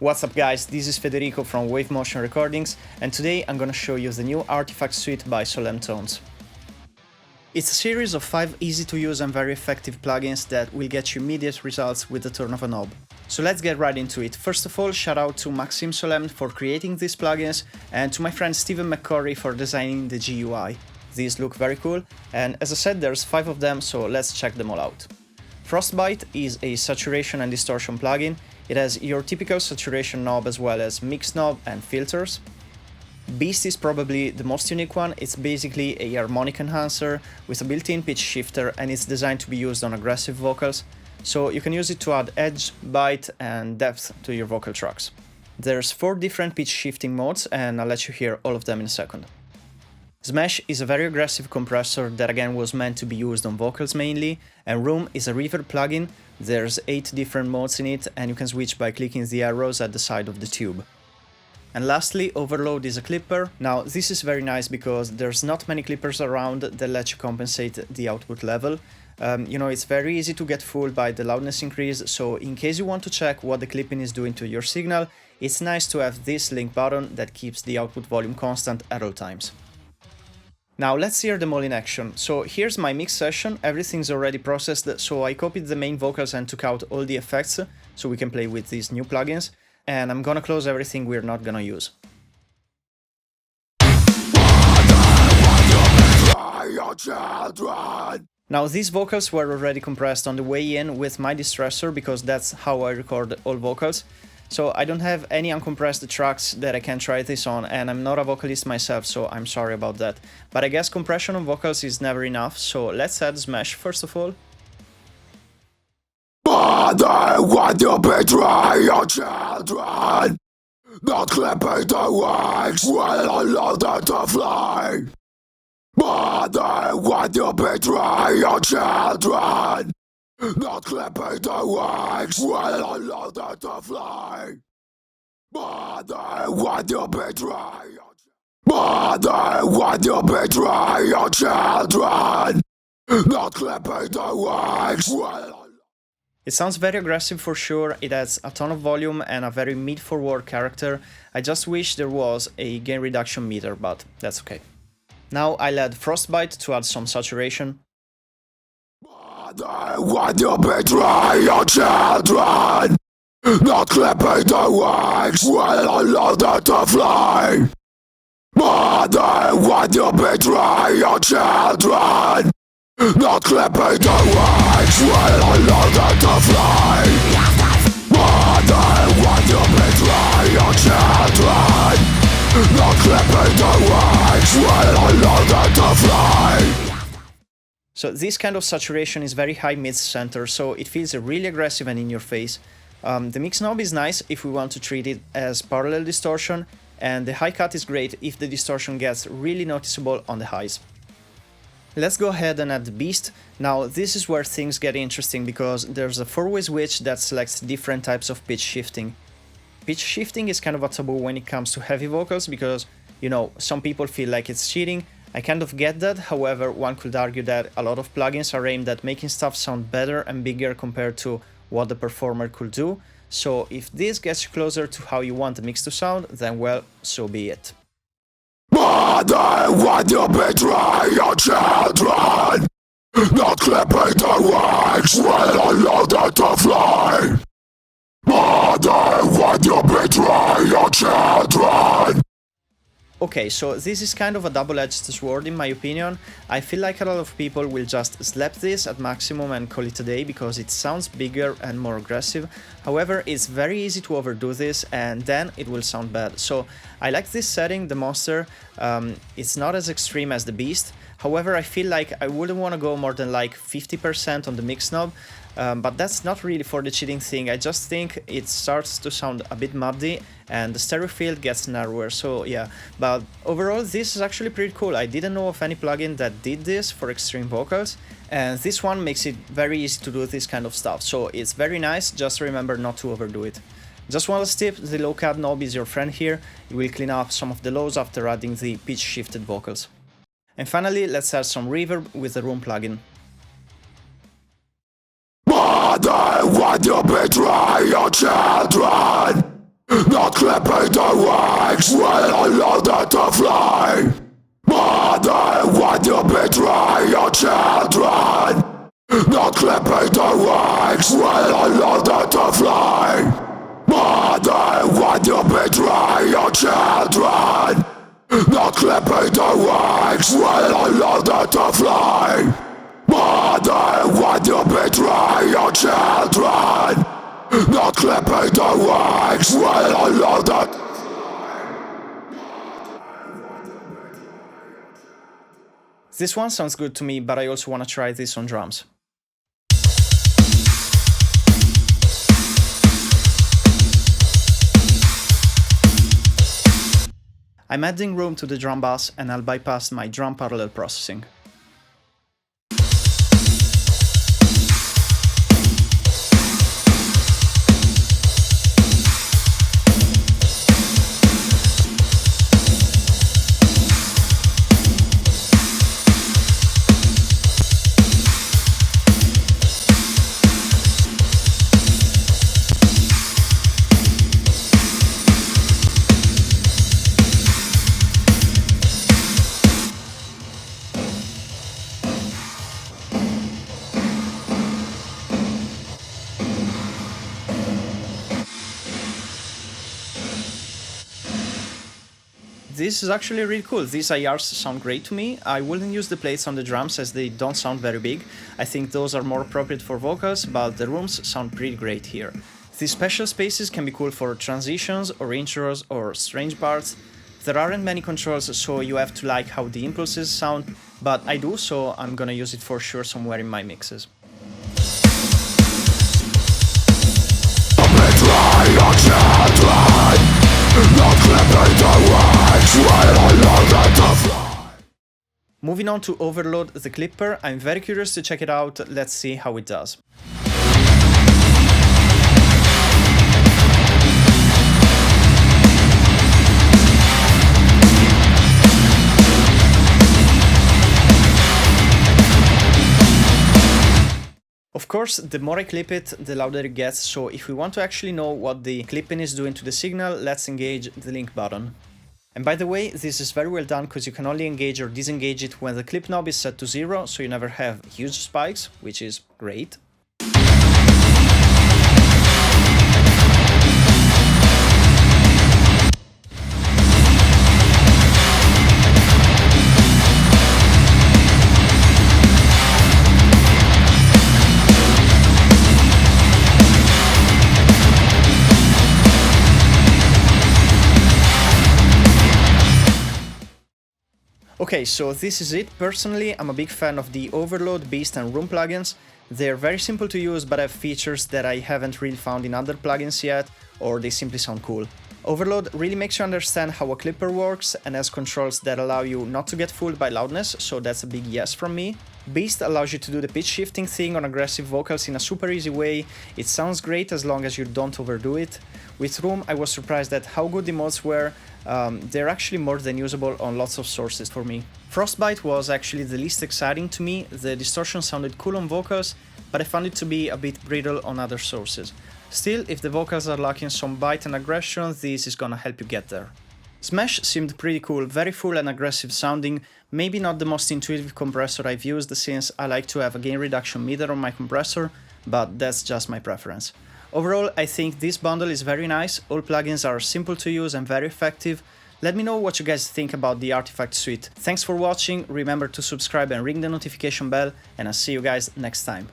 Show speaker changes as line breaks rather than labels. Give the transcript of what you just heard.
What's up guys, this is Federico from Wave Motion Recordings, and today I'm gonna show you the new Artifact Suite by Solemn Tones. It's a series of 5 easy to use and very effective plugins that will get you immediate results with the turn of a knob. So let's get right into it. First of all, shout out to Maxime Solemn for creating these plugins and to my friend Stephen McCurry for designing the GUI. These look very cool, and as I said, there's 5 of them, so let's check them all out. Frostbite is a saturation and distortion plugin. It has your typical saturation knob as well as mix knob and filters. Beast is probably the most unique one. It's basically a harmonic enhancer with a built-in pitch shifter, and it's designed to be used on aggressive vocals, so you can use it to add edge, bite and depth to your vocal tracks. There's 4 different pitch shifting modes, and I'll let you hear all of them in a second. Smash is a very aggressive compressor that again was meant to be used on vocals mainly, and Room is a reverb plugin. There's 8 different modes in it, and you can switch by clicking the arrows at the side of the tube. And lastly, Overload is a clipper. Now this is very nice because there's not many clippers around that let you compensate the output level. It's very easy to get fooled by the loudness increase, so in case you want to check what the clipping is doing to your signal, it's nice to have this link button that keeps the output volume constant at all times. Now let's hear them all in action. So here's my mix session, everything's already processed, so I copied the main vocals and took out all the effects so we can play with these new plugins, and I'm gonna close everything we're not gonna use. Now these vocals were already compressed on the way in with my distressor because that's how I record all vocals. So I don't have any uncompressed tracks that I can try this on, and I'm not a vocalist myself, so I'm sorry about that. But I guess compression on vocals is never enough, so let's add Smash first of all.
Mother, when you betray your children, not clipping the wings will allow them to fly. Mother, when you betray your children, not clipping the wings will allow them to fly. Mother, when you betray your Mother, when you betray your children, not clipping the wings will.
It sounds very aggressive for sure, it has a ton of volume and a very mid-forward character. I just wish there was a gain reduction meter, but that's okay. Now I'll add Frostbite to add some saturation.
When you betray your children, not clipping the wings will allow them to fly. Mother, when you betray your children, not clipping the wings will allow them to fly. Mother, when you betray your children, not clipping the wings will allow them to fly.
So this kind of saturation is very high mid-center, so it feels really aggressive and in your face. The mix knob is nice if we want to treat it as parallel distortion, and the high cut is great if the distortion gets really noticeable on the highs. Let's go ahead and add the Beast. Now this is where things get interesting because there's a 4-way switch that selects different types of pitch shifting. Pitch shifting is kind of a taboo when it comes to heavy vocals because, some people feel like it's cheating. I kind of get that, however, one could argue that a lot of plugins are aimed at making stuff sound better and bigger compared to what the performer could do, so if this gets you closer to how you want the mix to sound, then well, so be it.
Mother, when you betray your children, not clipping the wings will allow them to fly. Mother, when you betray your children.
Okay, so this is kind of a double-edged sword in my opinion. I feel like a lot of people will just slap this at maximum and call it a day because it sounds bigger and more aggressive. However, it's very easy to overdo this and then it will sound bad. So I like this setting, the Monster. It's not as extreme as the Beast. However, I feel like I wouldn't want to go more than like 50% on the mix knob. But that's not really for the cheating thing, I just think it starts to sound a bit muddy and the stereo field gets narrower, so yeah. But overall this is actually pretty cool. I didn't know of any plugin that did this for extreme vocals, and this one makes it very easy to do this kind of stuff, so it's very nice, just remember not to overdo it. Just one last tip, the low cut knob is your friend here, it will clean up some of the lows after adding the pitch shifted vocals. And finally, let's add some reverb with the Room plugin.
Mother, when you betray your children, the wings when I loaded to fly. Mother, when you betray your children, not clipping the wings when I loaded to fly. Mother, when you betray your children, not clipping the wings when I loaded to fly. Mother, when you betray your children, not clipping the wings when I loaded.
This one sounds good to me, but I also want to try this on drums. I'm adding room to the drum bass and I'll bypass my drum parallel processing. This is actually really cool. These IRs sound great to me. I wouldn't use the plates on the drums as they don't sound very big. I think those are more appropriate for vocals, but the rooms sound pretty great here. These special spaces can be cool for transitions or intros or strange parts. There aren't many controls, so you have to like how the impulses sound, but I do, so I'm gonna use it for sure somewhere in my mixes. Moving on to Overload the Clipper, I'm very curious to check it out, let's see how it does. Of course, the more I clip it, the louder it gets, so if we want to actually know what the clipping is doing to the signal, let's engage the link button. And by the way, this is very well done because you can only engage or disengage it when the clip knob is set to 0, so you never have huge spikes, which is great. Okay, so this is it. Personally, I'm a big fan of the Overload, Beast and Room plugins. They're very simple to use, but have features that I haven't really found in other plugins yet, or they simply sound cool. Overload really makes you understand how a clipper works and has controls that allow you not to get fooled by loudness, so that's a big yes from me. Beast allows you to do the pitch shifting thing on aggressive vocals in a super easy way. It sounds great as long as you don't overdo it. With Room, I was surprised at how good the mods were. They're actually more than usable on lots of sources for me. Frostbite was actually the least exciting to me. The distortion sounded cool on vocals, but I found it to be a bit brittle on other sources. Still, if the vocals are lacking some bite and aggression, this is gonna help you get there. Smash seemed pretty cool, very full and aggressive sounding, maybe not the most intuitive compressor I've used since I like to have a gain reduction meter on my compressor, but that's just my preference. Overall, I think this bundle is very nice, all plugins are simple to use and very effective. Let me know what you guys think about the Artifact suite. Thanks for watching, remember to subscribe and ring the notification bell, and I'll see you guys next time.